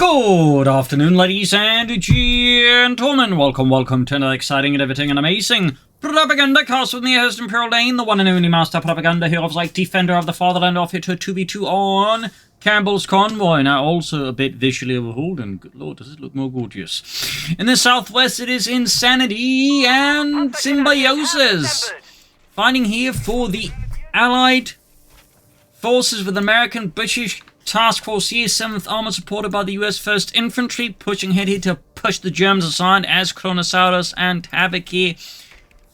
Good afternoon, ladies and gentlemen. Welcome to another exciting and everything and amazing Propagandacast with me, host Imperial Dane, the one and only master propaganda heroes like defender of the fatherland, off here to 2v2 on Campbell's Convoy. Now also a bit visually overhauled, and good lord, does it look more gorgeous. In the southwest it is Insanedi and Symbiosis. Fighting here for the Allied forces with American, British Task Force here, 7th Armored, supported by the US 1st Infantry, pushing ahead here to push the Germans aside as Kronosaurus and Havoc here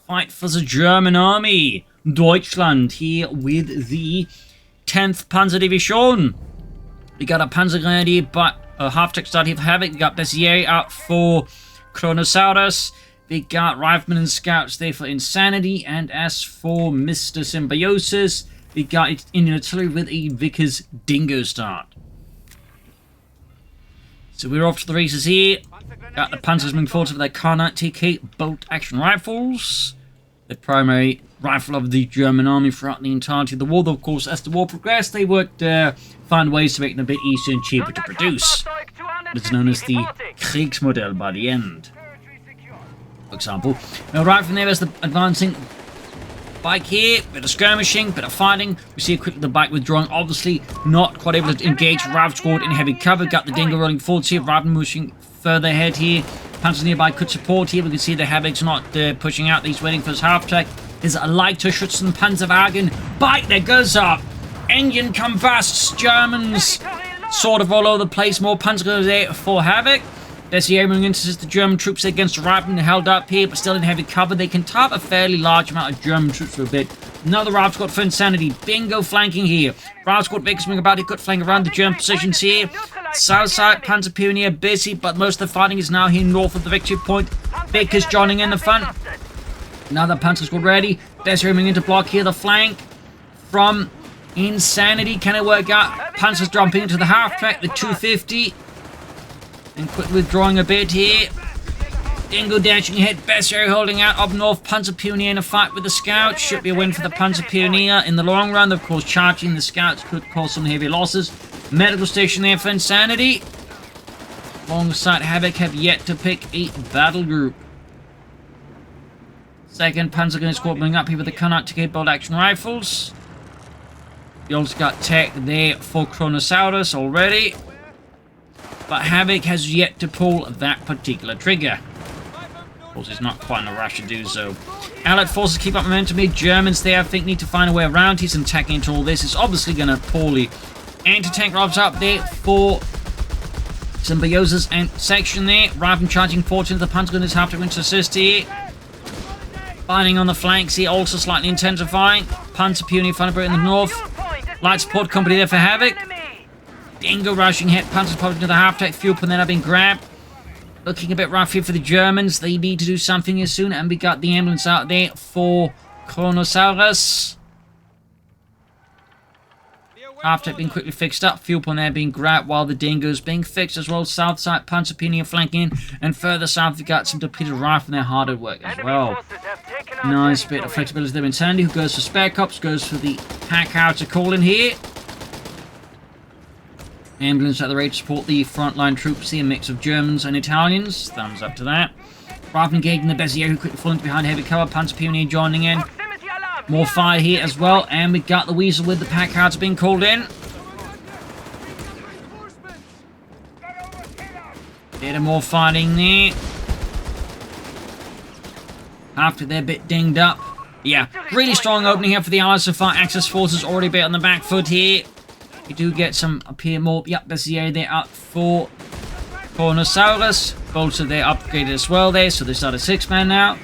fight for the German army. Deutschland here with the 10th Panzer Division. We got a Panzer Grenadier, but a half-tech start here for Havoc. We got Bessier out for Kronosaurus. We got Riflemen and Scouts there for Insanedi. And as for Mr. Symbiosis, we got Indian Artillery with a Vickers Dingo start. So we're off to the races here. Got the Panzers moving forward with their DAK bolt-action rifles. The primary rifle of the German army throughout the entirety of the war. Though, of course, as the war progressed, they worked find ways to make them a bit easier and cheaper to produce. It's known as the Kriegsmodell by the end. For example, right from there is the advancing bike here, bit of skirmishing, bit of fighting. We see quickly the bike withdrawing, obviously not quite able to engage Rav squad in heavy cover. Got the Dingo rolling forwards here, Rav moving further ahead here. Panzers nearby could support here. We can see the Havoc's not pushing out, he's waiting for his half-track. There's a lighter Schützen Panzerwagen. Bike there goes up. Engine combusts. Germans sort of all over the place. More Panzer there for Havoc. Bessier moving into the German troops against Riflemen, held up here, but still in heavy cover. They can target a fairly large amount of German troops for a bit. Another Rav squad for Insanedi. Bingo flanking here. Rav squad Vickers moving about. He could flank around the German positions here. South side, Panzer Pioneer busy, but most of the fighting is now here north of the victory point. Vickers joining in the front. Another Panzer squad ready. Bessier moving into block here. The flank from Insanedi. Can it work out? Panzers jumping into the half track. The 250. And quickly withdrawing a bit here. Dingo dashing ahead. Bessier holding out up north. Panzer Pioneer in a fight with the Scouts. Should be a win for the Panzer Pioneer in the long run. Of course, charging the Scouts could cause some heavy losses. Medical station there for Insanedi. Alongside Havoc have yet to pick a battle group. Second Panzer Gunner squad moving up here with the DAK bolt action rifles. You also got tech there for Kronosaurus already. But Havoc has yet to pull that particular trigger. Of course, he's not quite in a rush to do so. Allied forces keep up momentum here. Germans there, I think, need to find a way around. He's attacking into all this. It's obviously going to poorly. Anti-tank rifles up there for Symbiosis and section there. Rifleman charging forward into the Panzer Gunners have to win to assist here. Fighting on the flanks here, also slightly intensifying. Panzer Pioneer Thunderbird in the north. Light support company there for Havoc. Dingo rushing ahead. Panzers popping into the half-tech. Fuel put then being grabbed. Looking a bit rough here for the Germans. They need to do something here soon. And we got the ambulance out there for Kronosaurus. Half-tech being quickly fixed up. Fuel put there being grabbed while the Dingo's being fixed as well. South side, Panzer Pioneer flanking. And further south, we got some depleted rifle there hard at work as well. Nice bit of flexibility there in Insanedi, who goes for spare cops, goes for the pack out to call in here. Ambulance at the ready to support the frontline troops here, a mix of Germans and Italians. Thumbs up to that. Rifle engaging the Bessier, who quickly falling behind heavy cover. Panzer Pioneer joining in. More fire here as well, and we got the Weasel with the pack hounds being called in. Bit of more fighting there. After they're a bit dinged up. Yeah, really strong opening here for the Allies so far. Axis forces already a bit on the back foot here. We do get some up here more. Yep, Bessier there up for Kronosaurus. Bolts are there upgraded as well there, so they start a 6-man now.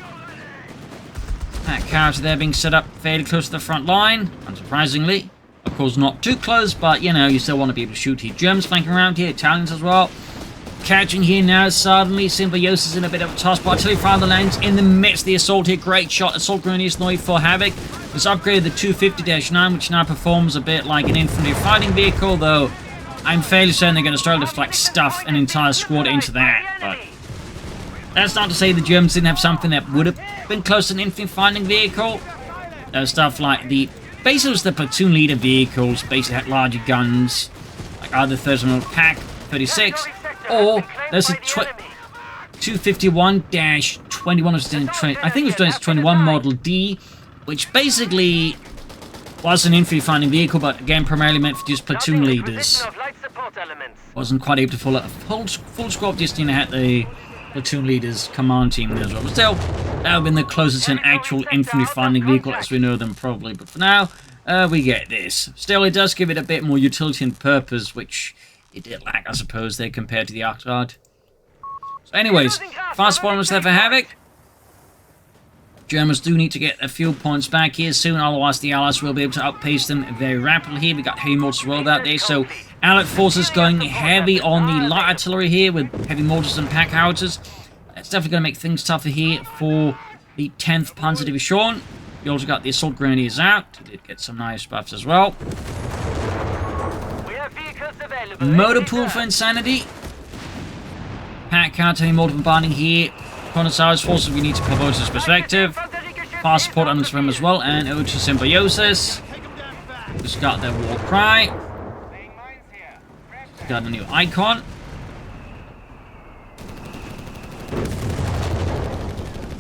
Pack carriers there being set up fairly close to the front line, unsurprisingly. Of course, not too close, but you know, you still want to be able to shoot here. Germans flanking around here, Italians as well. Catching here now, suddenly, Symbiosis in a bit of a toss, but artillery fire on the lanes in the midst of the assault here. Great shot, assault grenadiers noise for Havoc. It's upgraded the 250-9, which now performs a bit like an infantry fighting vehicle, though I'm fairly certain they're going to struggle to like stuff an entire squad into that. But that's not to say the Germans didn't have something that would have been close to an infantry fighting vehicle. Stuff like the basically was the platoon leader vehicles, basically had larger guns, like either 30mm pack 36 Or there's a 251-21, I think it was 21 Model D, which basically was an infantry fighting vehicle, but again primarily meant for just platoon leaders. Wasn't quite able to pull out a full squad, just had the platoon leaders command team there as well. But still, that would have been the closest to an actual infantry fighting vehicle as we know them probably. But for now, we get this. Still, it does give it a bit more utility and purpose, which it did lack, I suppose, there compared to the Vanguard. So anyways, fast bombers there for Havoc. Germans do need to get their fuel points back here soon, otherwise the Allies will be able to outpace them very rapidly here. We got heavy mortars as well out there, so Allied forces going heavy on the light artillery here with heavy mortars and pack howitzers. That's definitely going to make things tougher here for the 10th Panzer Division. We also got the assault grenadiers out. We did get some nice buffs as well. Motor pool for Insanedi. Pack counter, heavy mortar bombarding here. Kronosaurus forces we need to promote his perspective. Fast support on this room as well, and over to Symbiosis. Just got their war cry. Got a new icon.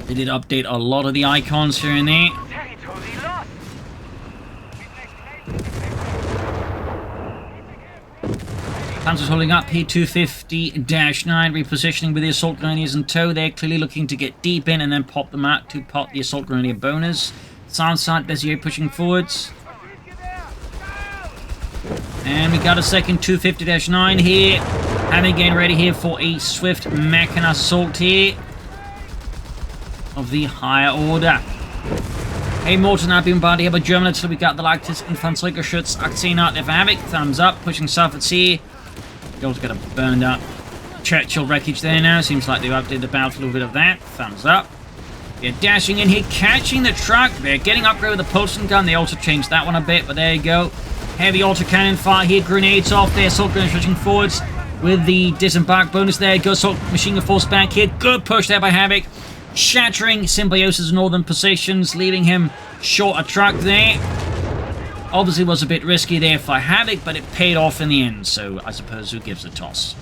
They did update a lot of the icons here and there. Panzer's holding up here, 250-9, repositioning with the assault grenadiers in tow. They're clearly looking to get deep in and then pop them out to pop the assault grenadier bonus. South side, Bezier pushing forwards. And we got a second 250-9 here. Having again ready here for a swift mechanized assault here of the higher order. A mortar now being bombarded here by German until we got the Lactis Infanteriegeschütz Aktien out there for Havoc. Thumbs up, pushing south at sea. You also got a burned up Churchill wreckage there now. Seems like they've updated the battle a little bit of that. Thumbs up. They're dashing in here, catching the truck. They're getting upgraded with the Pulsing gun. They also changed that one a bit, but there you go. Heavy autocannon fire here. Grenades off there. Assault grenades pushing forwards with the disembark bonus there. Go assault machine gun force back here. Good push there by Havoc. Shattering Symbiosis' northern positions, leaving him short a truck there. Obviously was a bit risky there for Havoc, but it paid off in the end, so I suppose who gives a toss.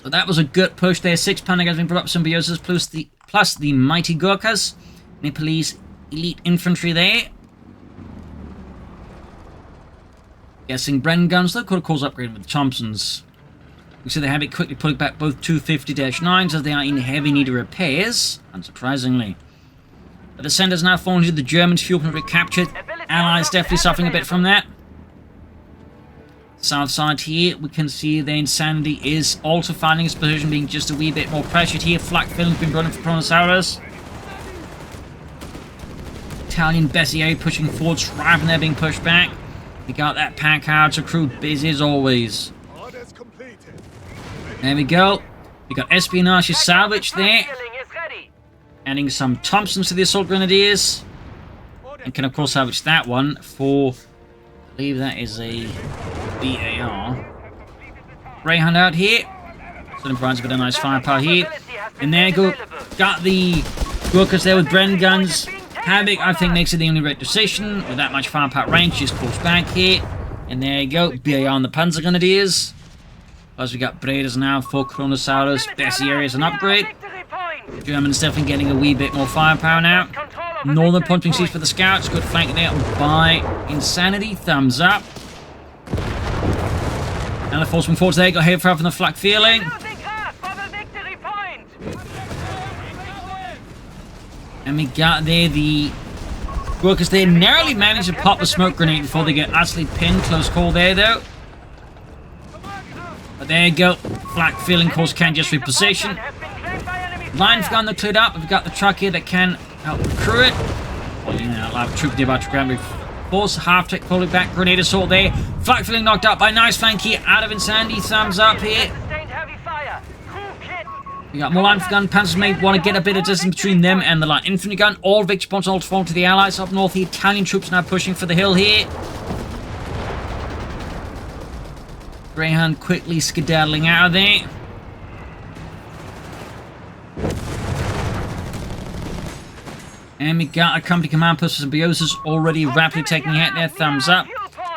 So that was a good push there. 6 Panda guys being brought up, Symbiosis plus the mighty Gurkhas. Nepalese elite infantry there. Guessing Bren guns, though, could have caused upgrade with the Thompsons. We see the Havoc quickly pulling back both 250-9s as they are in heavy need of repairs, unsurprisingly. The descenders now falling to the Germans, fuel plant recaptured. Allies definitely suffering a bit from that. South side here, we can see the Insanedi is also finding its position, being just a wee bit more pressured here. Flak filling's been brought in for Kronosaurus. Italian Bezier pushing forward, Shriven there being pushed back. We got that pack howitzer crew busy as always. There we go. We got Espionage salvage there. Adding some Thompsons to the assault grenadiers. And can of course salvage that one for, I believe that is a BAR. Greyhound out here. So it provides a bit of nice firepower here. And there you go. Got the workers there with Bren guns. Havoc, I think, makes it the only right decision. With that much firepower range, just pulls back here. And there you go. BAR on the Panzer Grenadiers. Plus we got Bredas now for Kronosaurus. Bezier is an upgrade. Germans definitely getting a wee bit more firepower now. Northern punching seats for the scouts. Good flanking there by Insanedi. Thumbs up. And the force forwards there. Got heavy fire from the flak feeling. And we got there the workers there. Narrowly managed to pop a smoke grenade before they get utterly pinned. Close call there though. But there you go. Flak feeling course can just reposition. Line's gun that cleared up. We've got the truck here that can help recruit it. Well, you know, I'll have a troop nearby to ground force. Half tech pulling back. Grenade assault there. Flak feeling knocked out by nice flank here out of Insanedi. Thumbs up here. We got more line gun. Panzers may want to get a bit of distance between them and the light infantry gun. All victory points all fall to the Allies up north. The Italian troops now pushing for the hill here. Greyhound quickly skedaddling out of there. And we got a company command post for Symbiosis already rapidly taking a hit there. Thumbs up.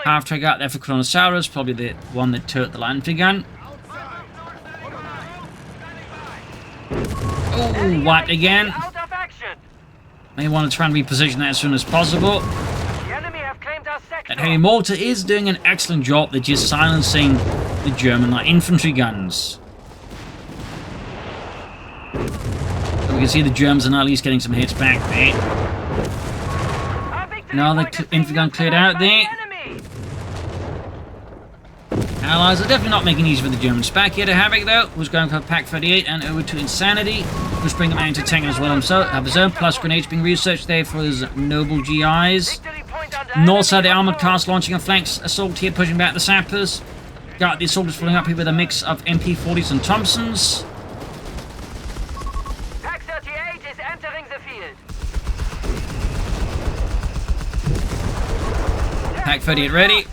Half track out there for Kronosaurus, probably the one that took the light infantry gun. Ooh, wiped again. May want to try and reposition that as soon as possible. That heavy mortar is doing an excellent job. They're just silencing the German light infantry guns. So we can see the Germans are now at least getting some hits back there. Now the infantry gun cleared out there. Allies are definitely not making it easy for the Germans. Back here to Havoc though, who's going for Pack 38 and over to Insanedi, who's bringing him into tank as well himself. Have his own plus grenades being researched there for his noble GIs. North side, the armored cars launching a flank assault here, pushing back the sappers. Got the assaulters filling up here with a mix of MP40s and Thompsons. Pack 38 is entering the field. Pack 38 ready.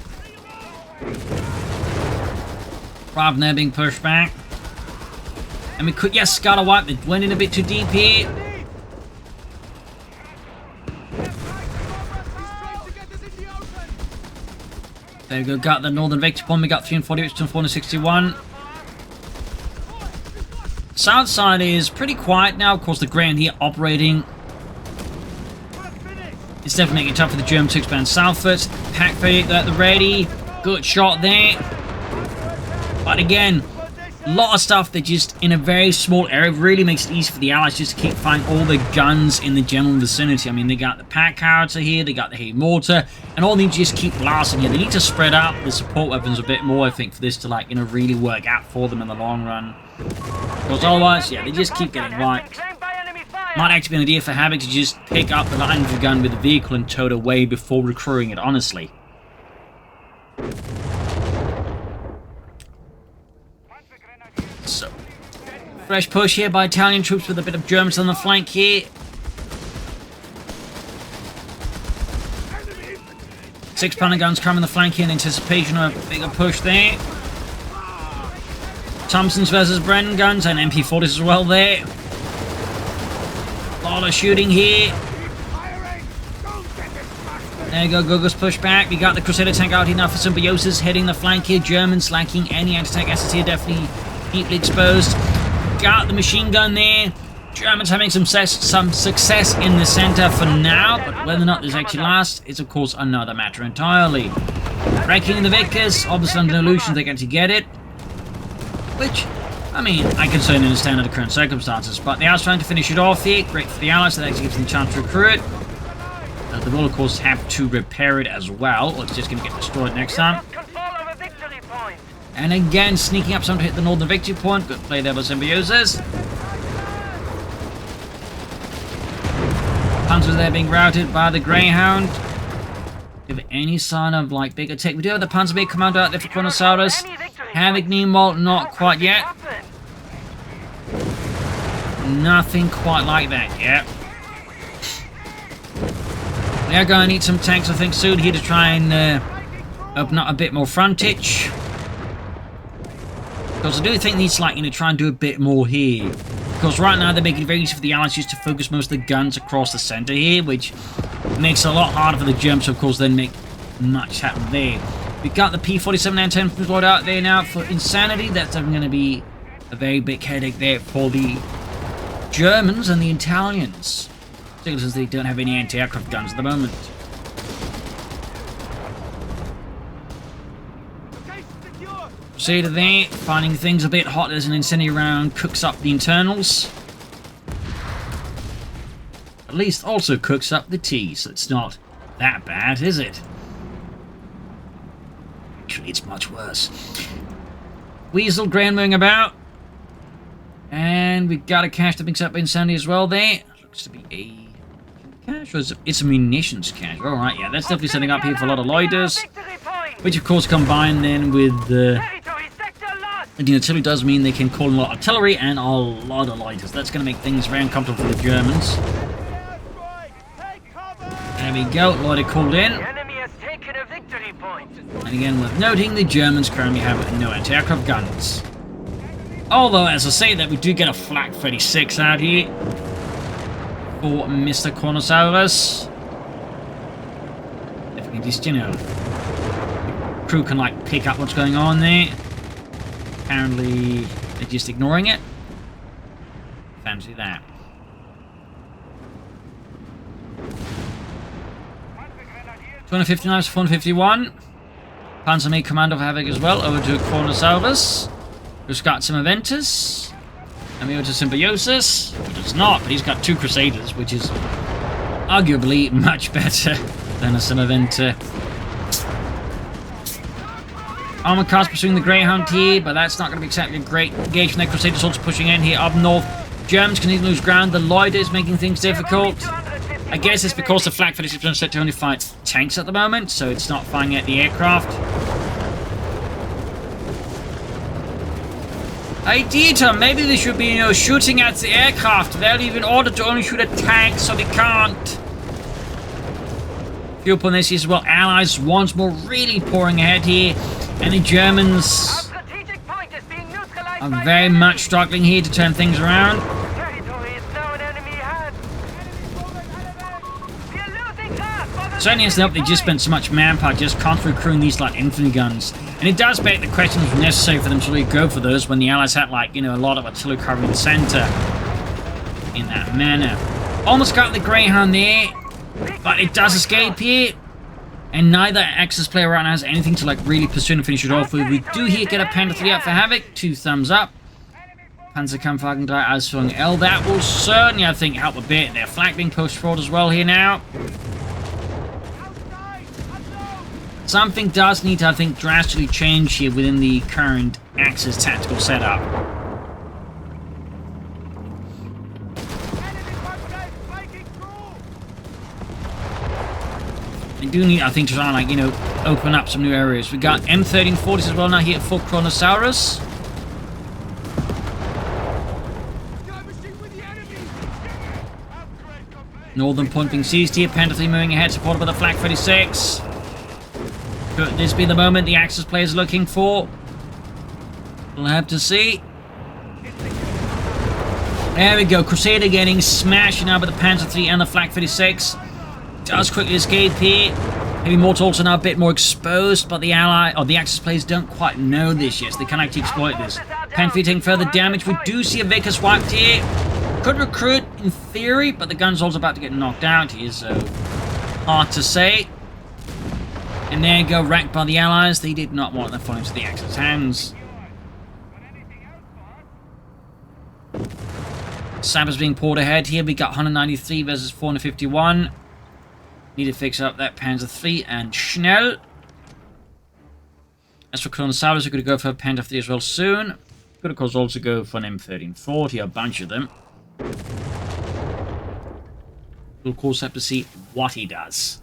Ravner being pushed back. And we could, yes, got a wipe. They went in a bit too deep here. There we go, got the northern victory point. We got 348 to 461. South side is pretty quiet now. Of course, the Grand here operating. It's definitely making it tough for the Germans to expand southwards. Pack 38 at the ready. Good shot there. But again, a lot of stuff that just in a very small area really makes it easy for the Allies just to keep finding all the guns in the general vicinity. I mean, they got the pack howitzer here, they got the heavy mortar, and all they need to just keep blasting here. They need to spread out the support weapons a bit more, I think, for this to, like, you know, really work out for them in the long run. Because otherwise, yeah, they just keep getting wiped. Might actually be an idea for Havoc to just pick up the light infantry gun with the vehicle and tow it away before recruiting it, honestly. So, fresh push here by Italian troops with a bit of Germans on the flank here. 6-pounder guns coming the flank here in anticipation of a bigger push there. Thompsons versus Bren guns and MP40s as well there. A lot of shooting here. There you go, Gogo's push back. We got the Crusader tank out here now for Symbiosis, heading the flank here. Germans lacking any anti-tank assets here, definitely deeply exposed. Got the machine gun there. Germans having some success in the center for now, but whether or not this actually lasts is of course another matter entirely. Breaking the Vickers, obviously under illusion they get to get it. Which, I mean, I can certainly understand under the current circumstances, but the Allies trying to finish it off here. Great for the Allies, so that actually gives them the chance to recruit. They will of course have to repair it as well, or it's just going to get destroyed next time. And again, sneaking up some to hit the northern victory point. Good play there by Symbiosis. Panzers there being routed by the Greyhound. Give any sign of like big attack. We do have the Panzer big commander out there for Kronosaurus. Havoc meanwhile, not quite yet. Nothing quite like that yet. We are going to need some tanks, I think, soon here to try and open up a bit more frontage. Because I do think needs like, you know, try and do a bit more here. Because right now they're making it very easy for the Allies just to focus most of the guns across the center here, which makes it a lot harder for the Germans to, of course, then make much happen there. We've got the P-47 and 10 deployed out there now for Insanedi. That's going to be a very big headache there for the Germans and the Italians. Since they don't have any anti-aircraft guns at the moment. Crusader there, finding things a bit hot as an incendiary round cooks up the internals. At least also cooks up the tea, so it's not that bad, is it? Actually, it's much worse. Weasel Grand moving about. And we've got a cache that picks up Insanedi as well there. Looks to be a cache, or it's a munitions cache. Alright, yeah, that's definitely setting up here for a lot of loiters. Which, of course, combined then with the artillery does mean they can call in a lot of artillery and a lot of loiters. That's going to make things very uncomfortable for the Germans. There we go, loiter called in. And again, worth noting, the Germans currently have no anti-aircraft guns. Although, as I say that, we do get a Flak 36 out here for Mr. Kronosaurus. If we can just, you know, the crew can, like, pick up what's going on there. Apparently, they're just ignoring it. Fancy that. (259 to 451). Panzer Me Commando of Havoc as well, over to Kronosaurus, who's got some Aventus. And we go to Symbiosis, who does not, but he's got 2 Crusaders, which is arguably much better than a Aventa. Armored cars pursuing the Greyhound here, but that's not going to be exactly a great engagement. Their Crusaders also pushing in here up north. Germans continue to lose ground. The Lloyd is making things difficult. I guess it's because the Flak 36 is set to only fight tanks at the moment, so it's not firing at the aircraft. Idea, maybe they should be, shooting at the aircraft. They're even ordered to only shoot at tanks, so they can't. Few upon this as well. Allies once more really pouring ahead here, and the Germans are very much struggling here to turn things around. Certainly hasn't helped they just spent so much manpower just constantly crewing these like infantry guns. And it does beg the question if it was necessary for them to really go for those when the Allies had like, a lot of artillery covering the center in that manner. Almost got the Greyhound there, but it does escape here. And neither Axis player right now has anything to like really pursue and finish it off with. We do here get a Panzer 3 up for Havoc, 2 thumbs up. Panzer Kampfwagen 3 Ausführung L. That will certainly, I think, help a bit. Their flag being pushed forward as well here now. Something does need to, I think, drastically change here within the current Axis tactical setup. They do need, I think, to try and, open up some new areas. We got M1340s as well now here for Kronosaurus. Northern point being seized here. Panzer 3 moving ahead, supported by the Flak 36. Could this be the moment the Axis players are looking for? We'll have to see. There we go. Crusader getting smashed now by the Panzer 3 and the Flak 36. Does quickly escape here. Heavy mortar also now a bit more exposed, but the Axis players don't quite know this yet, so they can actually exploit this. Panzer 3 taking further damage. We do see a Vickers wiped here. Could recruit in theory, but the gun's also about to get knocked out here, so hard to say. And there you go, wrecked by the Allies. They did not want them falling into the Axis hands. Sappers being poured ahead here. We got 193 versus 451. Need to fix up that Panzer 3 and Schnell. As for Kronosaurus, we're going to go for a Panzer 3 as well soon. Could of course also go for an M1340, a bunch of them. We'll of course have to see what he does.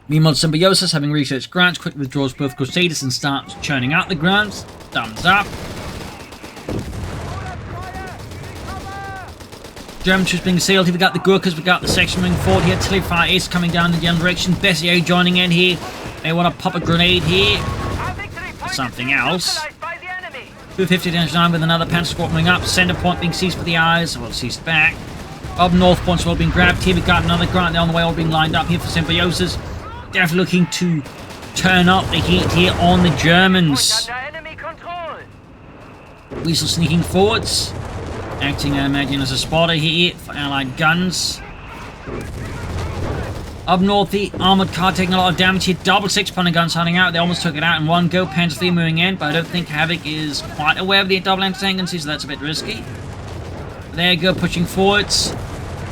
Meanwhile, Symbiosis, having reached its grants, quickly withdraws both Crusaders and starts churning out the grants. Thumbs up. German troops being sealed here. We got the Gurkhas, we got the section moving forward here. Artillery fire is coming down in the other direction. Bessier joining in here. They want to pop a grenade here. Something else. 250-9 with another Panzer squad coming up. Center point being seized for the eyes. Well, seized back. Up north points well being grabbed here. We got another grant on the way, all being lined up here for Symbiosis. Definitely looking to turn up the heat here on the Germans. Weasel sneaking forwards. Acting, I imagine, as a spotter here for Allied guns. Up north, the armored car taking a lot of damage here. Double 6-pounder guns hunting out. They almost took it out in one go. Panzer 3 moving in, but I don't think Havoc is quite aware of the double anti-tank, so that's a bit risky. There you go, pushing forwards.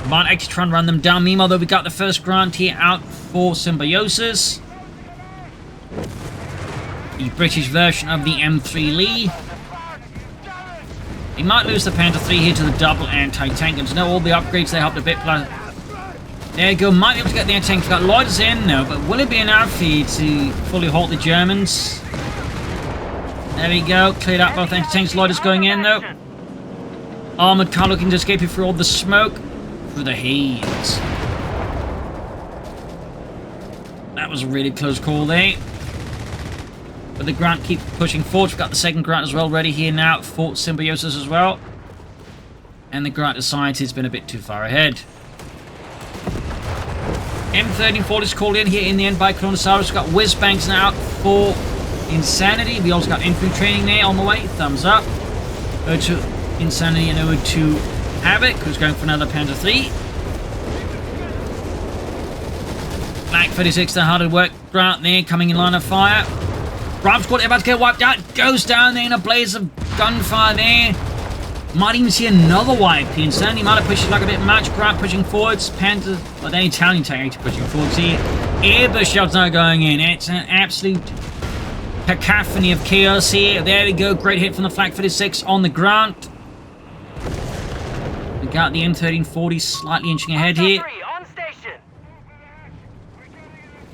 Might actually try and run them down. Meanwhile, though, we got the first grant here out for Symbiosis. The British version of the M3 Lee. He might lose the Panzer 3 here to the double anti-tank. And to know all the upgrades they helped a bit. Plus, there you go. Might be able to get the anti-tank. Got Lloyd's in, though. But will it be enough here to fully halt the Germans? There we go. Cleared out both anti-tanks. Lloyd is going in, though. Armored car looking to escape here through all the smoke. Through the haze. That was a really close call there. But the Grant keeps pushing forward. We've got the second Grant as well ready here now for Symbiosis as well. And the Grant decides it's been a bit too far ahead. M1340 is called in here in the end by Kronosaurus. We've got Whizbangs now for Insanedi. We also got infantry training there on the way. Thumbs up. Over to Insanedi and over to Havoc, who's going for another Panzer 3. Black 36, the harder work Grant there, coming in line of fire. Grant squad about to get wiped out, goes down there in a blaze of gunfire there. Might even see another wipe here. Insanedi might have pushed it like a bit much. Grant pushing forwards. Panzer, well, the Italian tank pushing forwards here. Airburst shots now going in. It's an absolute cacophony of chaos here. There we go. Great hit from the Flak 36 on the Grant. We got the M1340 slightly inching ahead here.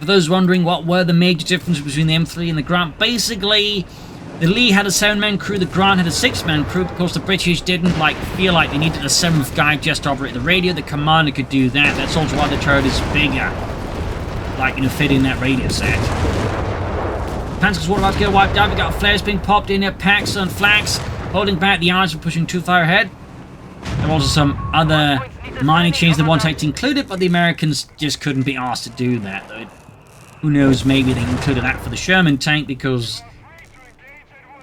For those wondering what were the major differences between the M3 and the Grant, basically the Lee had a 7-man crew, the Grant had a 6-man crew. Of course, the British didn't feel like they needed a 7th guy just to operate the radio. The commander could do that. That's also why the turret is bigger, fit in that radio set. Panzer Squad about to get wiped out. We got flares being popped in there, packs and flags holding back. The Allies were pushing too far ahead. There were also some other mining chains that weren't included, but the Americans just couldn't be asked to do that. Who knows, maybe they included that for the Sherman tank, because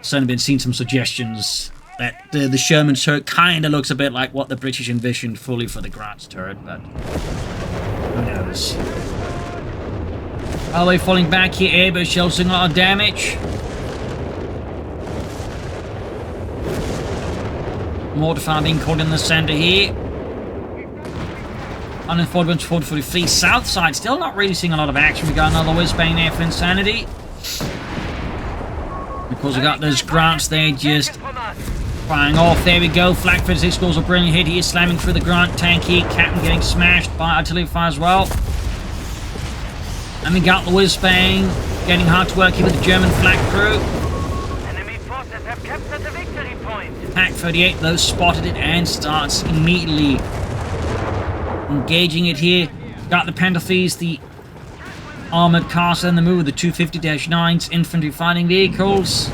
certainly been seen some suggestions that the Sherman turret kind of looks a bit like what the British envisioned fully for the Grant's turret, but who knows. All the way falling back here, Airburst shells doing a lot of damage. Mortar fire being caught in the center here. Unforward 43. South side, still not really seeing a lot of action. We got another whiz-bang there for Insanedi. Of course, we got those Grants there just firing off. There we go. Flak 36 scores a brilliant hit here, slamming through the Grant tank here. Captain getting smashed by artillery fire as well. And we got the whiz-bang getting hard to work here with the German flak crew. Enemy forces have captured the victory point. Pack 38, though, spotted it and starts immediately engaging it here. Got the Panthers, the armored cars and the move with the 250-9s, infantry fighting vehicles.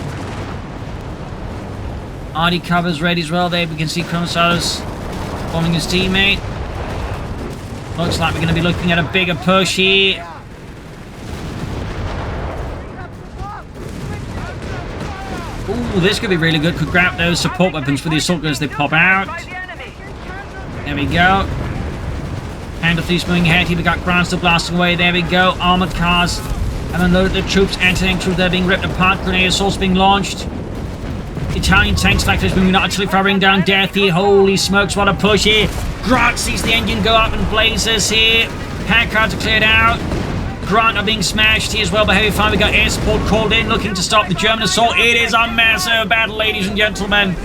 RD covers ready as well. There we can see Kronosaurus forming his teammate. Looks like we're going to be looking at a bigger push here. Ooh, this could be really good. Could grab those support weapons for the assault guns as they pop out. There we go. Panther Thieves moving ahead here. We got Grant still blasting away. There we go. Armored cars have unloaded the troops. Anti-tank troops, they're being ripped apart. Grenade assaults being launched. Italian tanks factories moving out, actually firing down death here. Holy smokes, what a push here. Grant sees the engine go up in blazes here. Pack cards are cleared out. Grant are being smashed here as well by heavy fire. We got air support called in, looking to stop the German assault. It is a massive battle, ladies and gentlemen.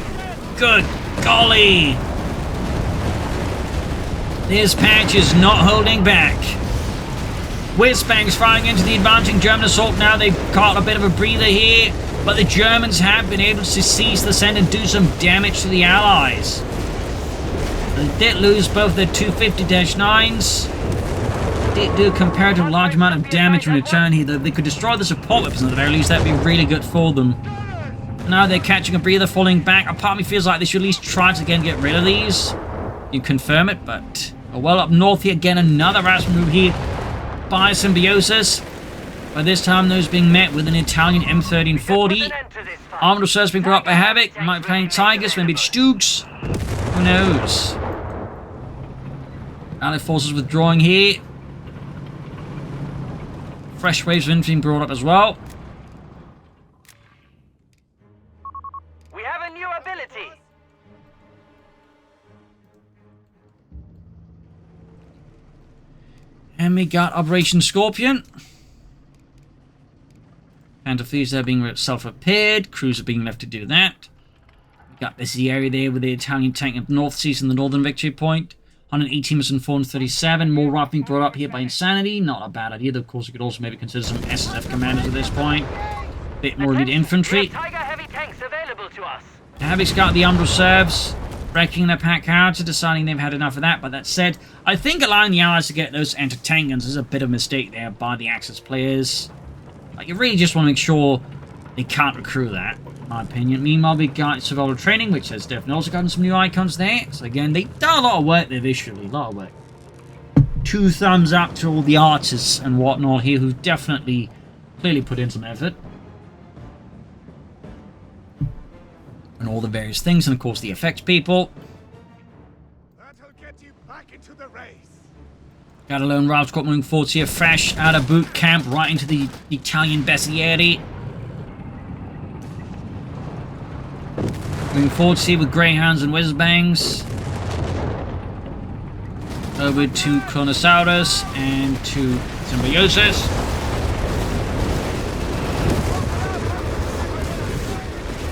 Good golly. This patch is not holding back. Whiz-bangs firing into the advancing German assault now. They've caught a bit of a breather here, but the Germans have been able to seize the scent and do some damage to the Allies. They did lose both their 250-9s. Did do a comparatively large amount of damage in return here, though. They could destroy the support weapons at the very least. That'd be really good for them. Now they're catching a breather, falling back. A part of me feels like they should at least try to again get rid of these. You confirm it, but well up north here again, another rash move here by Symbiosis. By this time, those being met with an Italian M1340. Armored reserves being brought up by Havoc. Might be playing Tigers, maybe it's Stooks. Who knows? Allied forces withdrawing here. Fresh waves of infantry being brought up as well. We have a new ability. And we got Operation Scorpion. Panther Thieves are being self-repaired. Crews are being left to do that. We got this area there with the Italian tank of North Seas and the Northern Victory Point. 118 and 437. More rifle being brought up here by Insanedi. Not a bad idea, though. Of course, you could also maybe consider some SSF commanders at this point. Bit more elite infantry. Tiger heavy tanks available to us. Havoc's got the armed reserves. Wrecking their pack cards, deciding they've had enough of that. But that said, I think allowing the Allies to get those anti-tank guns is a bit of a mistake there by the Axis players. You really just want to make sure they can't recruit that, in my opinion. Meanwhile, we got survival training, which has definitely also gotten some new icons there. So again, they've done a lot of work there visually, a lot of work. 2 thumbs up to all the artists and whatnot here who've definitely, clearly put in some effort. and all the various things, and of course the effects people. That'll get you back into the race. Got a lone rival squad moving forwards here, fresh out of boot camp, right into the Italian Bessieri. Moving forwards here with Greyhounds and Whizzbangs. Over to Kronosaurus and to Symbiosis.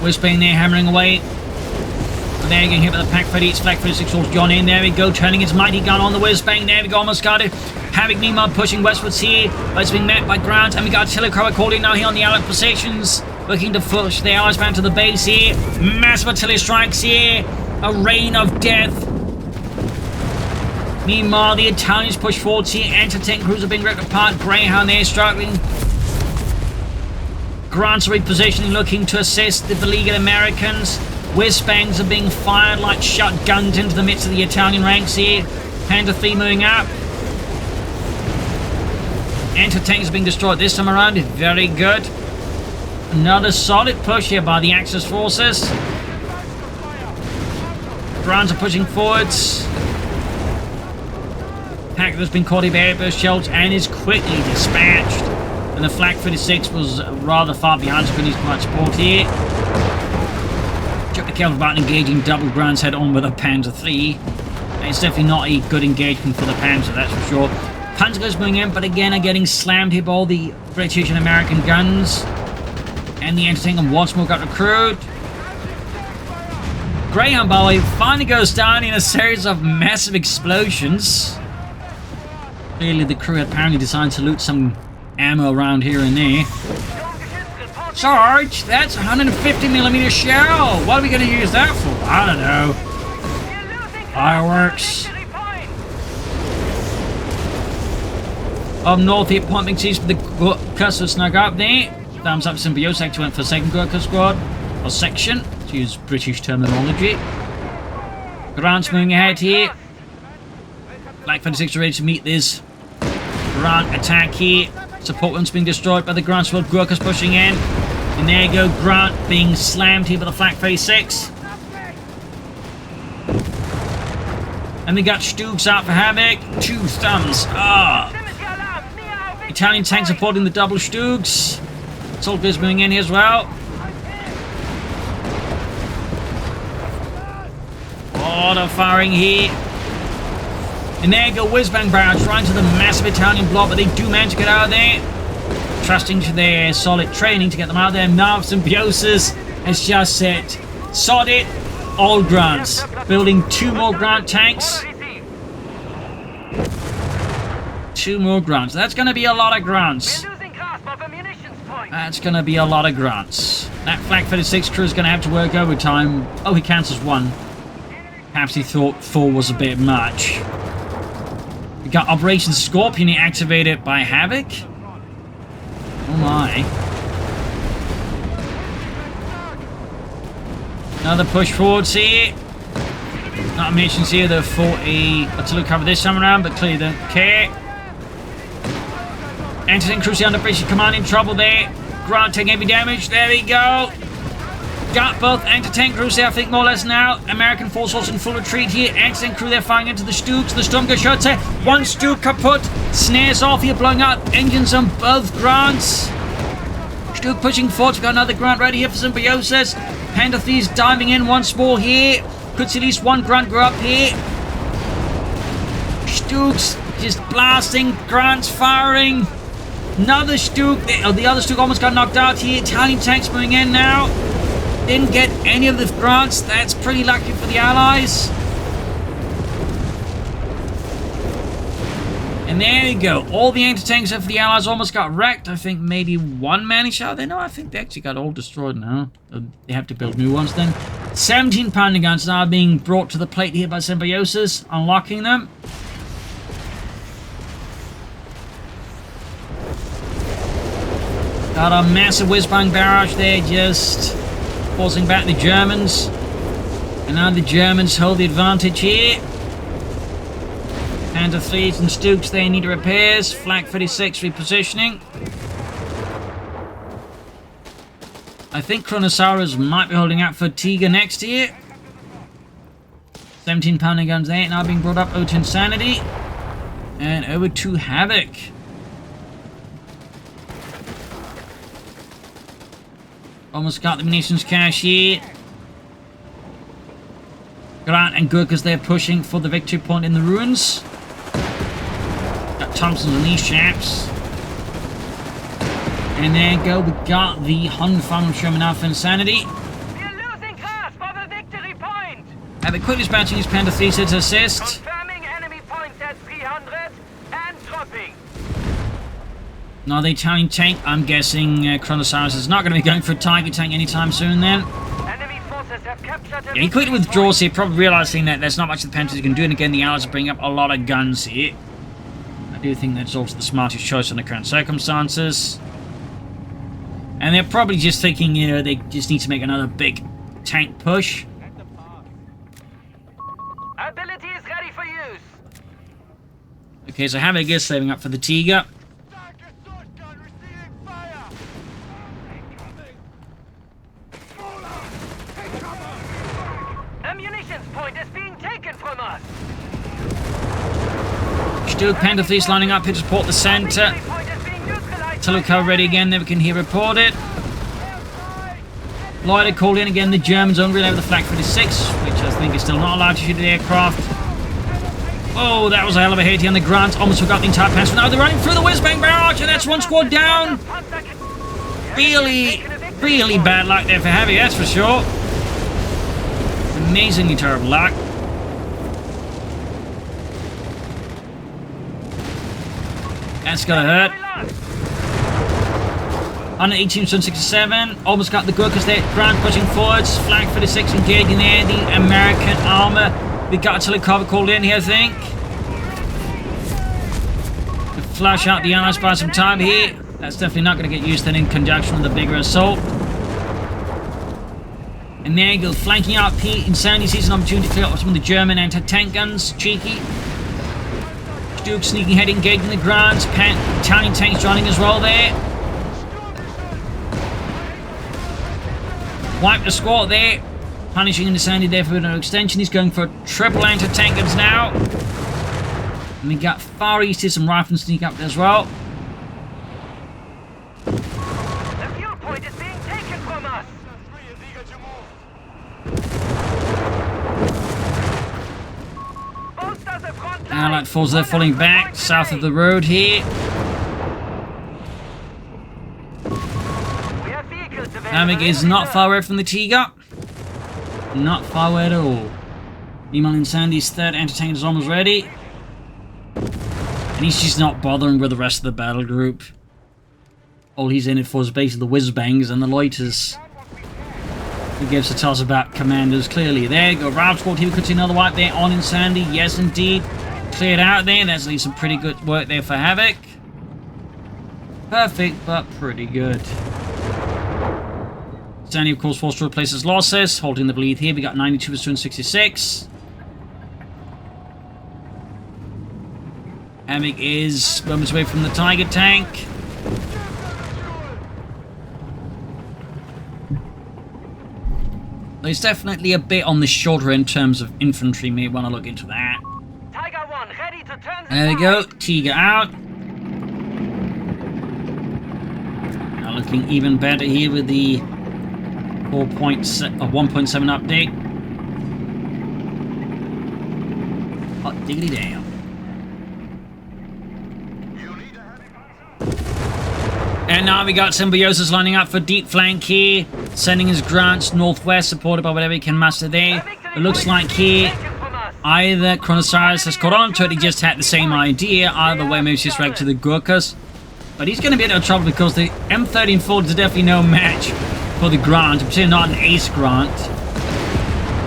Whizzbang there hammering away. But there getting hit by the Pack 30. It's Flak 36 towards John in. There we go, turning its mighty gun on the Whizzbang. There we go, almost got it. Havoc meanwhile pushing westwards here. But it's being met by Grant. And we got artillery according now here on the Allied positions. Looking to push the Allies back to the base here. Massive artillery strikes here. A rain of death. Meanwhile, the Italians push forward here. Anti-tank crews are being ripped apart. Greyhound there struggling. Grant's repositioning, looking to assist the beleaguered Americans. Whizzbangs are being fired like shotguns into the midst of the Italian ranks here. Panzer 3 moving up. Anti-tanks are being destroyed this time around. Very good. Another solid push here by the Axis forces. Grants are pushing forwards. Pack has been caught in airburst shells and is quickly dispatched. And the Flak 36 was rather far behind, so couldn't quite support here. Chuck the careful about engaging double Grants head on with a Panzer 3. And it's definitely not a good engagement for the Panzer, that's for sure. Panzer goes moving in, but again are getting slammed here by all the British and American guns. And the anti-tank once more got recruited. Greyhound, by the way, finally goes down in a series of massive explosions. Clearly the crew had apparently decided to loot some ammo around here and there. Sarge, that's a 150mm shell. What are we going to use that for? I don't know. Fireworks. Up north here, point being seized for the Kasserine snug up there. Thumbs up Symbiosis, actually went for 2nd Gurkha Squad. Or section, to use British terminology. Grant's moving ahead here. Flak 36 are ready to meet this Grant attack here. Support one's being destroyed by the Grant Squad. Gurkhas pushing in. And there you go, Grant being slammed here by the Flak 36. And we got Stoogs out for Havoc. 2 thumbs up. Italian tank supporting the double Stoogs. Soldiers moving in here as well. Auto firing here. And there you go, Whizzbang barrage right into the massive Italian block, but they do manage to get out of there. Trusting to their solid training to get them out of there. Now Symbiosis has just said, sod it, all Grants. Building 2 more Grant tanks. 2 more Grants. That's going to be a lot of Grants. That's going to be a lot of Grants. That Flak 36 crew is going to have to work overtime. Oh, he cancels 1. Perhaps he thought 4 was a bit much. We got Operation Scorpion activated by Havoc. Oh my. Another push forwards here. Not mentioned here, they're for a artillery cover this time around, but clearly don't care. Anti-tank crews under British command in trouble there. Grant taking heavy damage. There we go. Got both anti-tank crews there, I think, more or less now. American force also in full retreat here. Anti-tank crew there firing into the Stoogs. The Sturmgewehr should say. 1 Stoog kaput. Snares off here, blowing out engines on both Grants. Stoog pushing forward. We've got another Grant ready here for Symbiosis. Panzer 3's diving in once more here. Could see at least 1 Grant go up here. Stoogs just blasting. Grants firing. Another Stoog. The other Stoog almost got knocked out here. Italian tanks moving in now. Didn't get any of the Grants. That's pretty lucky for the Allies. And there you go. All the anti-tanks of the Allies almost got wrecked. I think maybe 1 managed out there. No, I think they actually got all destroyed now. They have to build new ones then. 17 pounding guns now being brought to the plate here by Symbiosis. Unlocking them. Got a massive whiz-bang barrage there, just forcing back the Germans. And now the Germans hold the advantage here. Panzer 3s and Stoogs, they need repairs. Flak 36 repositioning. I think Kronosaurus might be holding out for Tiger next here. 17-pounder guns there, now being brought up over to Insanedi. And over to Havoc. Almost got the munitions cache here. Grant and Gurkhas there pushing for the victory point in the ruins. Got Thompsons and these chaps. And there you go, we got the Hun from Sherman Alpha Insanedi. We're losing grasp of a victory point. Havoc quickly dispatching his Panther 3 to assist. Confirming enemy points at 300 and dropping. Now the Italian tank, I'm guessing Kronosaurus is not going to be going for a Tiger tank anytime soon then. Enemy forces have captured a Yeah, he quickly withdraws here, probably realizing that there's not much the Panthers can do, and again the Allies are bringing up a lot of guns here. I do think that's also the smartest choice in the current circumstances. And they're probably just thinking, you know, they just need to make another big tank push. Ability is ready for use. Okay, so Havoc is saving up for the Tiger. DAK assault gun receiving fire! Incoming! Fall out! Take cover! A munitions point is being taken from us. Still Panther Fleece lining up here to support the center. Victory point is being neutralized. Tuluka ready again, never can hear reported. Lloyd called in again, the Germans only over the Flak 46, which I think is still not allowed to shoot at aircraft. Oh, that was a hell of a hit here on the Grant. Almost forgot the entire pass. Now they're running through the whiz-bang barrage, and that's one squad down. Really, really bad luck there for Heavy, that's for sure. Amazingly terrible luck. That's gotta hurt. 118, 67. Almost got the Gurkhas there. Grant pushing forwards. Flag 46 engaging there. The American armor. We got Tuluka called in here, I think. To flush out the Allies by some time here. That's definitely not going to get used then in conjunction with the bigger assault. And there you go, flanking out Pete. Insanedi sees an opportunity to clear up some of the German anti-tank guns. Cheeky. Duke sneaking ahead, engaging the Grants. Italian tanks joining as well there. Wipe the squad there. Punishing Insanedi there for an extension. He's going for triple anti-tank guns now. And we got Far East here, some rifles sneak up as well. The fuel point is being taken from us. Bolster the front line. Allied forces they're falling back south of the road here. We have vehicles available. Havoc is not far away from the Tiger. Not far away at all. Meanwhile, Insanedi's third anti-tank is almost ready. And he's just not bothering with the rest of the battle group. All he's in it for is basically the whiz-bangs and the loiters. He gives a toss about commandos clearly. There you go, Route Squad here. We could see another wipe there on Insanedi. Yes, indeed. Cleared out there. That's at least some pretty good work there for Havoc. Perfect, but pretty good. Insanedi, of course, forced to replace his losses. Holding the bleed here. We got 92 to 266. Havoc is moments away from the Tiger tank. There's definitely a bit on the shorter in terms of infantry. May want to look into that. Tiger 1 ready to turn the There we go. Tiger out. Now looking even better here with the 1.7 update. Hot diggity damn. And now we got Symbiosis lining up for deep flank here, sending his Grants northwest, supported by whatever he can muster there. It looks like here either Kronosaurus has caught on to it, he just had the same idea. Either way, maybe he's just right to the Gurkhas. But he's going to be in no trouble because the M13 Ford is definitely no match for the Grant, particularly not an ace Grant.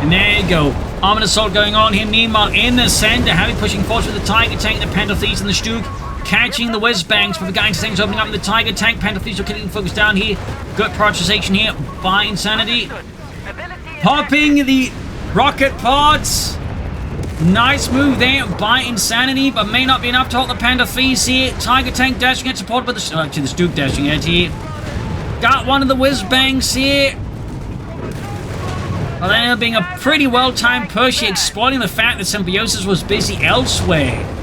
And there you go. Armored assault going on here. Meanwhile, in the center, Heavy pushing forward with the Tiger tank, the Panther Thieves, and the Stuke. Catching the whiz-bangs, but the guy tanks opening up with the Tiger tank. Panther Thieves are getting focused down here. Good prioritization here by Insanedi. Popping the rocket pods. Nice move there by Insanedi, but may not be enough to hold the Panther Thieves here. Tiger tank dashing it, supported by the... actually, the Stuke dashing it here. Got one of the whiz-bangs here. Well, that ended up being a pretty well-timed push, exploiting the fact that Symbiosis was busy elsewhere.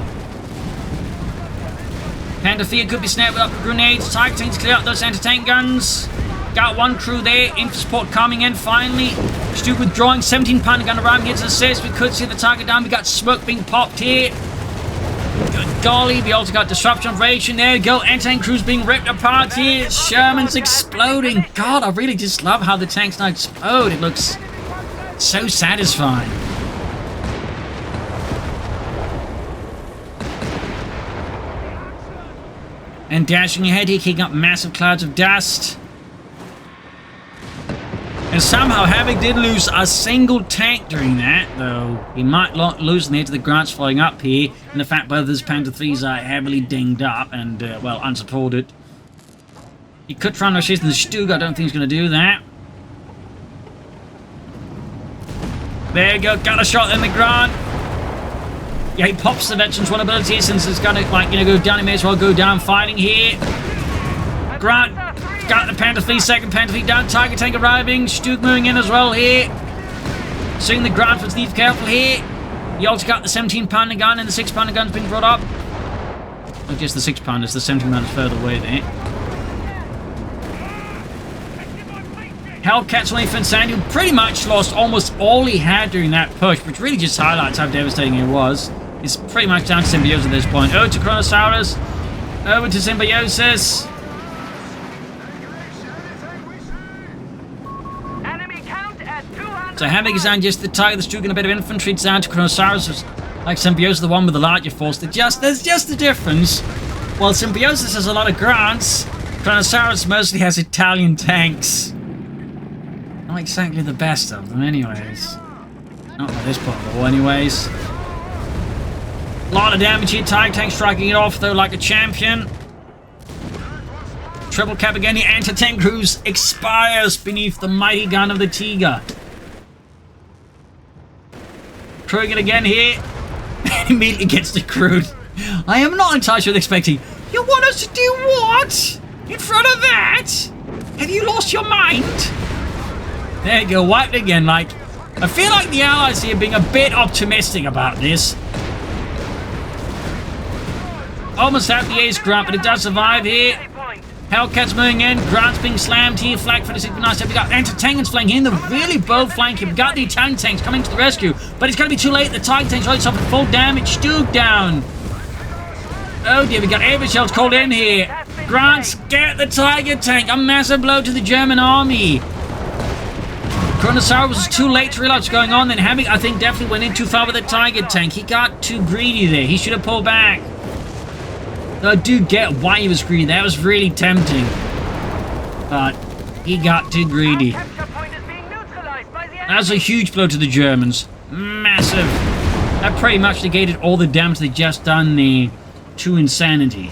Panther could be snapped up with grenades. Tiger tanks clear out those anti-tank guns. Got one crew there. Info support coming in finally. Stu withdrawing. 17-pounder gun arriving here to assist. We could see the target down. We got smoke being popped here. Good golly. We also got disruption operation. There we go. Anti-tank crews being ripped apart here. Sherman's exploding. God, I really just love how the tanks now explode. It looks so satisfying. And dashing ahead here, kicking up massive clouds of dust. And somehow Havoc did lose a single tank during that, though he might lose near to the grants flying up here, and the fact both of his Panther 3s are heavily dinged up and, well, unsupported. He could try and rush into the Stug. I don't think he's going to do that. There you go, got a shot in the Grant. Yeah, he pops the veteran's one ability since it's gonna, like, you know, go down. He may as well go down fighting here. Grant got the Panther 3, second Panther 3 down. Tiger tank arriving. Stug moving in as well here. Seeing the Grant, but need to be careful here. He also got the 17-pounder gun, and the 6-pounder gun's been brought up. Not just the 6-pounders, the 17-pounder's further away there. Hellcat's only for Insanedi, who pretty much lost almost all he had during that push, which really just highlights how devastating it was. It's pretty much down to Symbiosis at this point. Over to Kronosaurus. Over to Symbiosis. So Havoc is down just the Tiger, the Stug, and a bit of infantry. It's down to Kronosaurus. Like Symbiosis, the one with the larger force. There's just a difference. While Symbiosis has a lot of grants, Kronosaurus mostly has Italian tanks. Not exactly the best of them, anyways. Not by this point of the war, anyways. A lot of damage here. Tiger tank striking it off, though, like a champion. Triple cap again. The anti-tank cruise expires beneath the mighty gun of the Tiger. Crewing it again here. Immediately gets decrewed. I am not entirely sure expecting. You want us to do what? In front of that? Have you lost your mind? There you go, wiped again. Like, I feel like the Allies here are being a bit optimistic about this. Almost at the ace Grant, but it does survive here. Hellcat's moving in. Grant's being slammed here. Flag for the 69. We got anti-tankers flanking in. They're really both flanking. We got the Italian tanks coming to the rescue, but it's going to be too late. The Tiger tanks already suffered full damage. Stug down. Oh dear, we got air shells called in here. Grant's get the Tiger tank. A massive blow to the German army. Kronosaurus was too late to realize what's going on. Then Havoc, I think, definitely went in too far with the Tiger tank. He got too greedy there. He should have pulled back. Though I do get why he was greedy. That was really tempting. But he got too greedy. That was a huge blow to the Germans. Massive. That pretty much negated all the damage they just done there to Insanedi.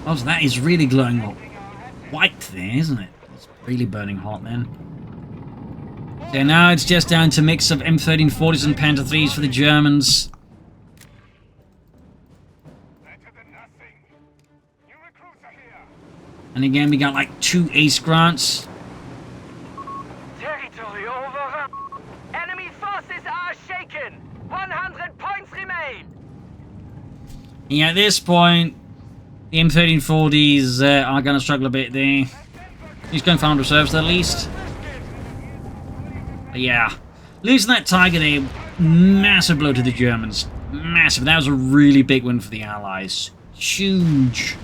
Oh, so that is really glowing white there, isn't it? It's really burning hot then. So now it's just down to a mix of M1340s and Panther 3s for the Germans. And again, we got like 2 ace grants. Territory overrun. Enemy forces are shaken. 100 points remain. Yeah, at this point, the M1340s are going to struggle a bit there. He's going for reserves at least. But yeah, losing that Tiger there, massive blow to the Germans. Massive. That was a really big win for the Allies. Huge.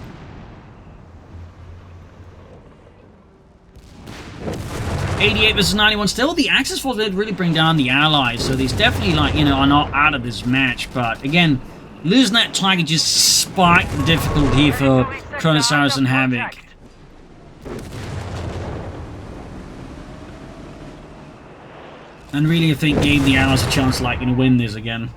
'88 versus 91. Still, the Axis force did really bring down the Allies, so these definitely, like, you know, are not out of this match. But again, losing that Tiger just spiked the difficulty for Kronosaurus and Havoc. And really, I think, gave the Allies a chance to, like, you know, win this again.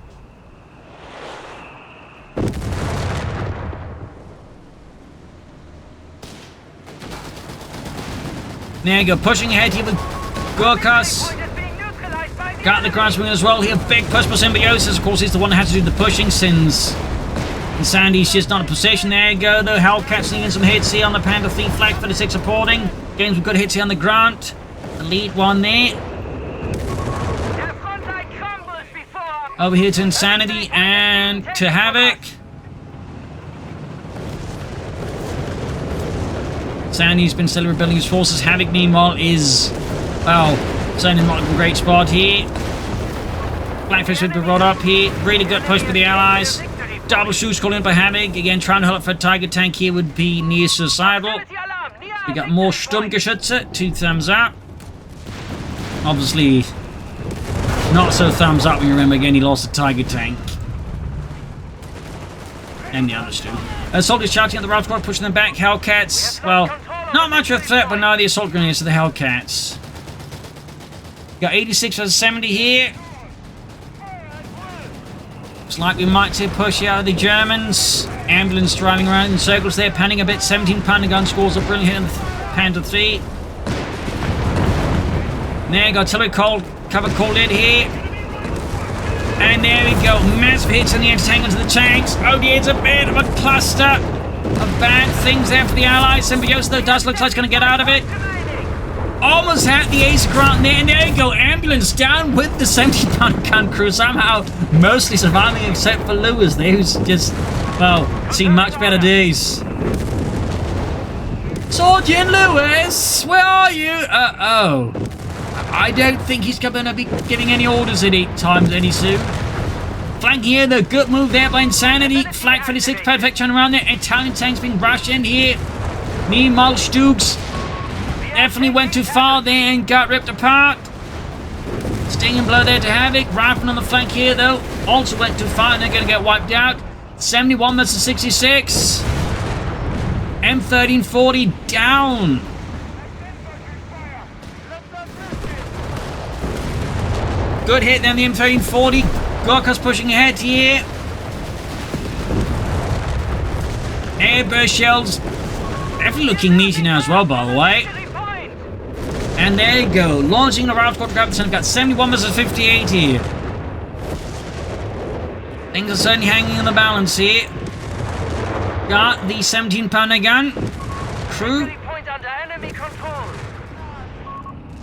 There you go, pushing ahead here with Gorkas. Got the Crosswing as well here. Big push for Symbiosis. Of course, he's the one that had to do the pushing since Insanity's just not in position. There you go, though. Hellcat's in some hits here on the Panther 3 flag 36 supporting. Getting some good hits here on the Grant. The lead one there. Over here to Insanity and to Havoc. Insanity's been slowly rebuilding his forces. Havoc, meanwhile, is, well, certainly not a great spot here. Blackfish would be brought up here. Really good push by the Allies. Double shoots called in by Havoc. Again, trying to hold up for a Tiger tank here would be near suicidal. We got more Sturmgeschütze. 2 thumbs up. Obviously, not so thumbs up when you remember again he lost a Tiger tank. And the others too. Assault is shouting at the Route Squad, pushing them back. Hellcats, well, not much of a threat, but now the assault grenades to the Hellcats. Got 86 versus 70 here. Looks like we might see a push out of the Germans. Ambulance driving around in circles there, panning a bit. 17 Pounder gun scores a brilliant hit on the Panther 3. There, got artillery cover called in here. And there we go. Massive hits on the anti-tank onto the tanks. Oh dear, it's a bit of a cluster of bad things there for the Allies. Symbiosis, though, does look like it's going to get out of it. Almost had the ace grant there, and there you go. Ambulance down with the 70-pounder gun crew. Somehow mostly surviving except for Lewis there, who's just, well, seen much better days. Sergeant Lewis, where are you? Oh. I don't think he's going to be giving any orders any soon. Flanking here, though. Good move there by Insanity. Flag 36, perfect turn around there. Italian tanks being brushed in here. Meanwhile, Stoogs definitely went too far there and got ripped apart. Stinging blow there to Havoc. Rifle on the flank here, though. Also went too far and they're going to get wiped out. 71 versus 66. M1340 down. Good hit then, the M1340. Gorka's pushing ahead here. Airburst shells. Definitely looking meaty now as well, by the way. And there you go. Launching the Route Squad to grab the center. Got 71 versus 58 here. Things are certainly hanging in the balance here. Got the 17-pounder gun. Crew.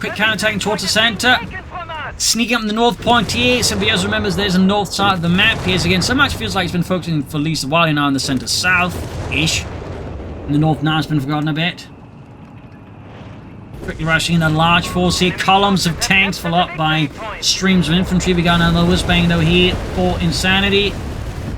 Quick counterattacking towards the center. Sneaking up in the north point here. Symbiosis remembers there's a north side of the map here. So again, so much feels like he's been focusing for at least a while now in the center south-ish. In the north now has been forgotten a bit. Quickly rushing in a large force here. Columns of tanks followed up by streams of infantry. We got another whiz-bang though here for Insanity.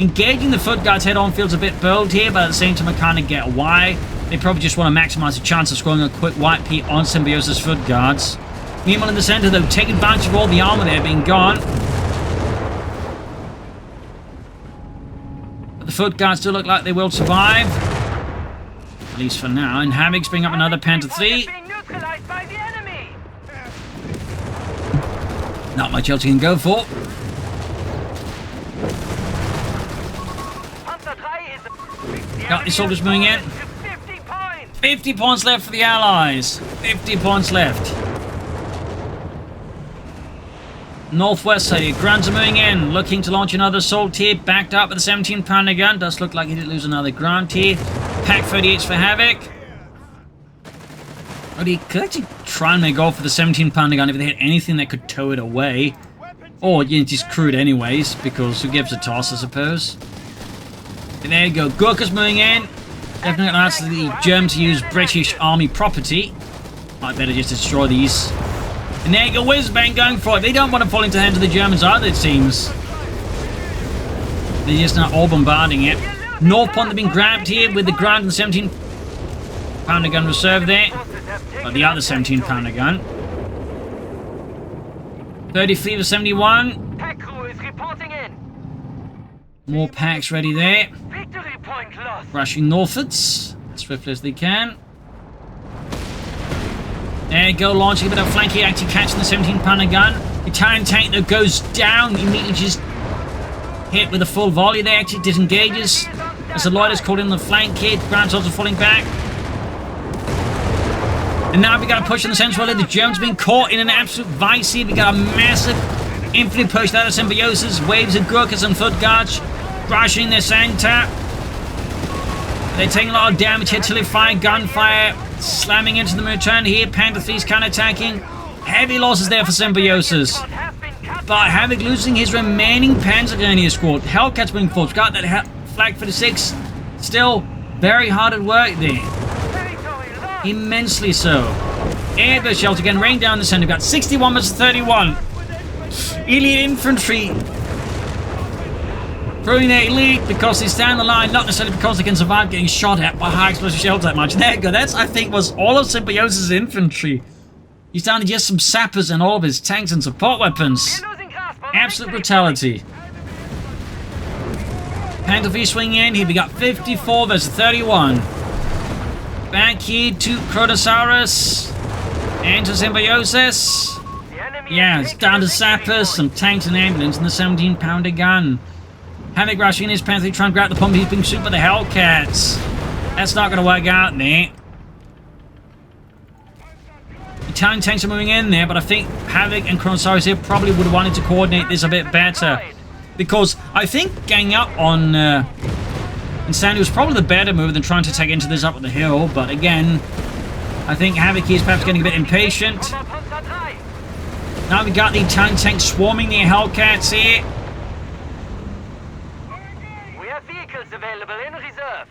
Engaging the foot guards head-on feels a bit bold here, but at the same time I kind of get why. They probably just want to maximize the chance of scoring a quick white P on Symbiosis foot guards. Meanwhile in the center though, taking advantage of all the armor there being gone. But the foot guards still look like they will survive. At least for now. And Havoc's bringing up another Panther 3. Not much else you can go for. Got the soldiers moving in. 50 points left for the Allies. 50 points left. Northwest side, Grunts are moving in, looking to launch another assault here, backed up with a 17-pounder gun. Does look like he did lose another Grunt here. Pack 38s for Havoc. But he could actually try and make off with the 17-pounder gun if they hit anything that could tow it away. Or you know, just crew it anyways, because who gives a toss, I suppose. And there you go, Gurkha's moving in. Definitely going to ask the Germans to use British Army property. Might better just destroy these. And there you go, whiz-bang going for it. They don't want to fall into the hands of the Germans either, it seems. They're just not all bombarding it. North Point have been grabbed here with the Grant and the 17-pounder gun reserve there. Or the other 17-pounder gun. 33 to 71. Pack crew is reporting in. More packs ready there. Victory point lost. Rushing northwards as swiftly as they can. There you go, launching a bit of flank here, actually catching the 17-pounder gun. Italian tank that goes down, immediately just hit with a full volley there, actually disengages. As the Lloyders called in the flank here, Grant's also falling back. And now we got a push in the central. The Germans being caught in an absolute vice here. We got a massive infantry push out of Symbiosis. Waves of Gurkhas and foot guards rushing their center. They're taking a lot of damage here. Artillery fire, gunfire, slamming into them in return here. Panther 3's counter-attacking. Heavy losses there for Symbiosis. But Havoc losing his remaining Panzer Grenadier squad. Hellcats being forced. Got that Flag 46. Still very hard at work there. Immensely so. Airburst shells again, rain down the center. Got 61 versus 31. Elite infantry. Proving they're elite because they stand the line, not necessarily because they can survive getting shot at by high explosive shells that much. There you go. That's, I think, was all of Symbiosis' infantry. He's down to just some sappers and all of his tanks and support weapons. Absolute brutality. Panther 3 swinging in here. We got 54 versus 31. Back here to Kronosaurus. And to Symbiosis. Yeah, it's down to sappers, some tanks and ambulance, and the 17-pounder gun. Havoc rushing in his Panther trying to grab the pump. He's being shot by the Hellcats. That's not going to work out there. Italian tanks are moving in there, but I think Havoc and Kronosaurus here probably would have wanted to coordinate this a bit better. Because I think ganging up on Insanedi was probably the better move than trying to take into this up at the hill. But again, I think Havoc is perhaps getting a bit impatient. Now we got the Italian tanks swarming the Hellcats here. We have vehicles available in reserve.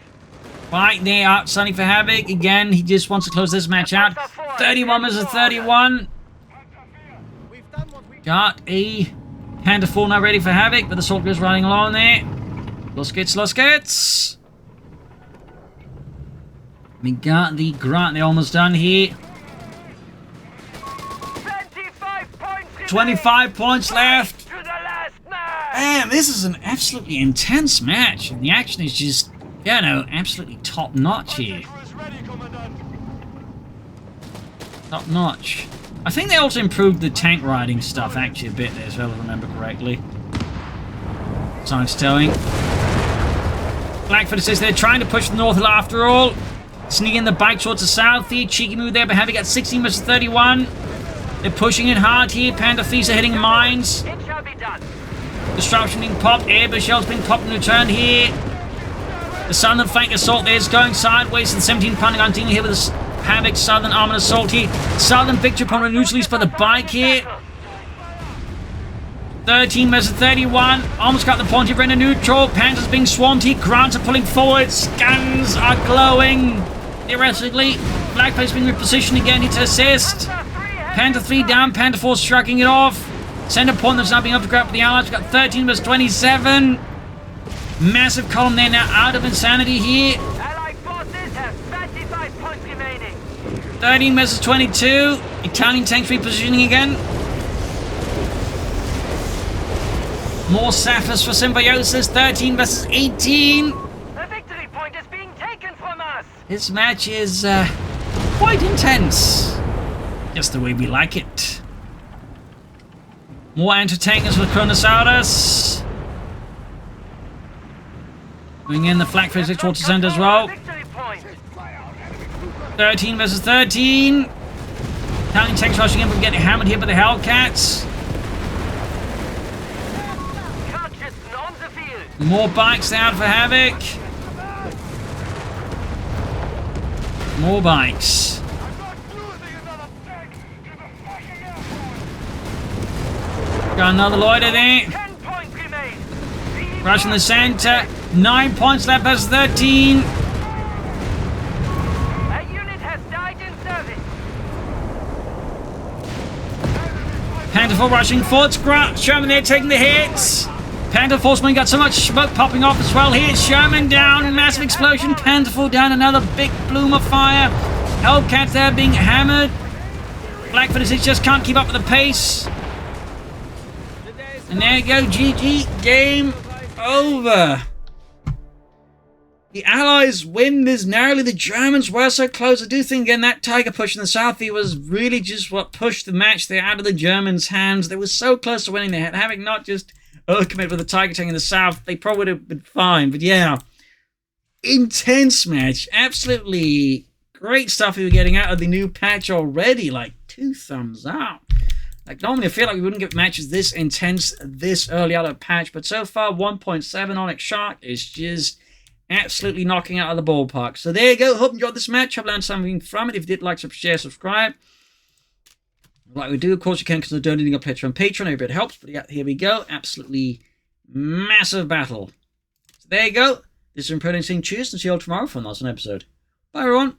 Right there, outstanding for Havoc. Again, he just wants to close this match out. 31 versus 31. Got a Panther 4 now ready for Havoc, but the soldiers running along there. Loskets. We got the Grant, they're almost done here. 25 points left. Man, this is an absolutely intense match. And the action is just, you know, absolutely top-notch here. Top-notch. I think they also improved the tank riding stuff actually a bit there as well, if I remember correctly. Science towing. Blackfoot says they're trying to push the north after all. Sneaking the bike towards the south here. Cheeky move there, but Havoc got 16 versus 31. They're pushing it hard here. Panther Thieves are hitting mines. It shall be done. Disruption being popped. Airburst shells being popped in return here. The southern flank assault there is going sideways. And 17-pounder gun dealing here with the Havoc southern armored assault here. Southern victory upon neutralized by the bike here. 13 versus 31. Almost got the point here. Render neutral. Panthers being swarmed here. Grants are pulling forwards. Guns are glowing. Theoretically. Blackface being repositioned again here to assist. Panther 3 down. Panther 4 striking it off. Center point that's now being upgraded for the Allies. We've got 13 versus 27. Massive column there now out of Insanedi here. Allied forces have 35 points remaining. 13 versus 22. Italian tanks repositioning again. More Sappers for Symbiosis. 13 versus 18. The victory point is being taken from us. This match is quite intense. Just the way we like it. More anti-tankers for Kronosaurus. Bring in the flak physics towards the center as well. 13 versus 13. Italian tanks rushing in, but getting hammered here by the Hellcats. More bikes out for Havoc. More bikes. Got another loiter there. 10 points remain. Rushing the center. 9 points left versus 13. A unit has died in service. Panther 4 rushing forward. Sherman there taking the hits. Panther 4's got so much smoke popping off as well here. Sherman down. Massive explosion. Panther 4 down. Another big bloom of fire. Hellcats there being hammered. Blackfoot just can't keep up with the pace. And there you go. GG. Game over. The Allies win this narrowly. The Germans were so close. I do think, again, that Tiger push in the south was really just what pushed the match there out of the Germans' hands. They were so close to winning. They had having not just committed with the Tiger tank in the south. They probably would have been fine. But yeah, intense match. Absolutely great stuff we were getting out of the new patch already. Like, 2 thumbs up. Like, normally I feel like we wouldn't get matches this intense this early out of the patch. But so far, 1.7 Onyx Shark is just absolutely knocking out of the ballpark. So there you go. Hope you enjoyed this match. I've learned something from it. If you did, like, share, subscribe. Like we do, of course, you can consider donating a Patreon. Every bit helps. But yeah, here we go. Absolutely massive battle. So there you go. This is Imperial Instinct. Cheers, and see you all tomorrow for another episode. Bye, everyone.